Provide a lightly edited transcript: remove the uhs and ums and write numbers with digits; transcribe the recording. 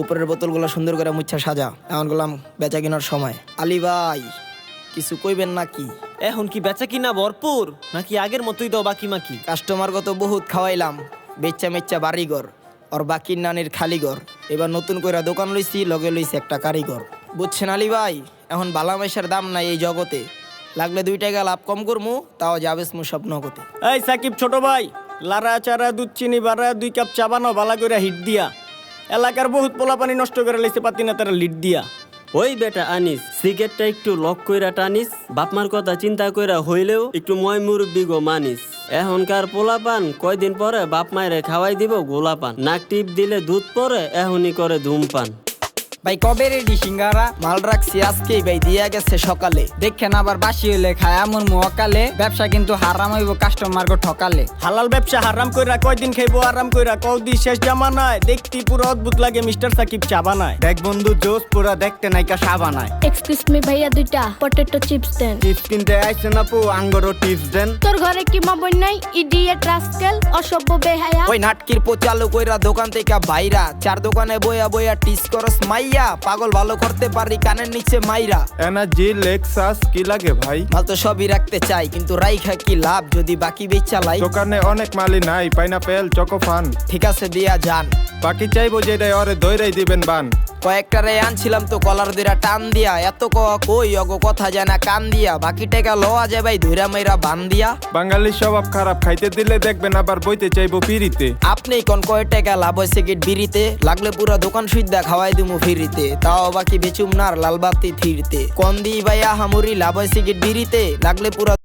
উপরের বোতলগুলো সুন্দর করে মুচ্ছা সাজা, এখন গেলাম বেচা কেনার সময়। আলী ভাই কিছু কইবেন নাকি? এখন কি বেচা কিনা ভরপুর নাকি আগের মতোই দাও বাকি মাকি? কাস্টমার গত বহুত খাওয়াইলাম, বেচ্চা মেচ্চা বাড়িঘর, ওর বাকির নানির খালিঘর। এবার নতুন করে দোকান লইছি, লগে লইছি একটা কারিগর। বুঝছেন আলী ভাই, এখন বালা মেশার দাম নাই এই জগতে, লাগলে 2 টাকা লাভ কম করমু, তাও যাবেস মু সব নগদে। এই সাকিব ছোট ভাই, লারা চারা দুধ চিনি বাড়া 2 কাপ চা বানাও বালা করে হিট দিয়া। এলাকার বহুত পোলা পানি নষ্ট করে লাইছে পাতি না তারা লিট দিয়া। ওই বেটা আনিস, সিগারেটটা একটু লক কইরা টানিস, বাপমার কথা চিন্তা কইরা হইলেও একটু ময় মুরব্বি গো মানিস। এখনকার পোলাপান কয়দিন পরে বাপ মায়েরে খাওয়াই দিব গোলাপান, নাক টিপ দিলে দুধ পরে এখনই করে ধূমপান। ভাই কবে রেডি সিঙ্গারা? মাল রাখছি আজকেই ভাই, দিয়া গেছে সকালে। দেখেন আবার বাসি হইলে খায় আমন মুহকালে, ব্যবসা কিন্তু হারাম হইব কাস্টমার গো ঠকালে। হালাল ব্যবসা হারাম কইরা কয়দিন খাইবো আরাম কইরা, কৌদি শেষ জামানায় দেখতে পুরো অদ্ভুত লাগে মিস্টার সাকিব চা বানায়। দেখ বন্ধু জোস পুরা দেখতে নাইকা সাবানায়। এক্সকিউজ মি ভাইয়া, 2টা পটেটো চিপস দেন। টিপস কিনতে আইছেন আপু, আঙ্গরও টিপস দেন। তোর ঘরে কি মা বোন নাই? ইডিয়েট রাস্কেল, অসভ্য বেহায়া। ওই নাটকির চালু কইরা দোকান থেকে বাইরা, 4 দোকানে বইয়া বইয়া টিস করস মাইয়া, পাগল ভালো করতে পারি কানের নিচে মাইরা। এনার্জি লেক্সাস কি লাগে ভাই? মাল তো সবই রাখতে চাই, কিন্তু রাইখা কি লাভ যদি বাকি বেচা লাই? দোকানে অনেক মালি নাই, পাইনাপেল চকোফান। ঠিক আছে দিয়া যান, বাকি চাইবো যেটা ওরে দইরাই দিবেন বান। কয়েকটা রে আনছিলাম তো কলার দিরা টান দিয়া, এত কই অগো কথা যায় না কান দিয়া, বাকি টাকা লওয়া যায় ভাই ধইরা মাইরা বান দিয়া। বাঙালি স্বভাব খারাপ, খাইতে দিলে দেখবেন আবার বইতে চাইবো পিরিতে। আপনি কোন কয় টাকা লাভ হয়েছে গেট বিড়িতে, লাগলে পুরা দোকান সুইদা খাওয়াই দিমু ফিরিতে, তাও বাকি বেচুম নার লাল বাতি থিরতে। কোন দি ভাইয়া হামুরি লাভ হয়েছে গেট বিড়িতে, লাগলে পুরা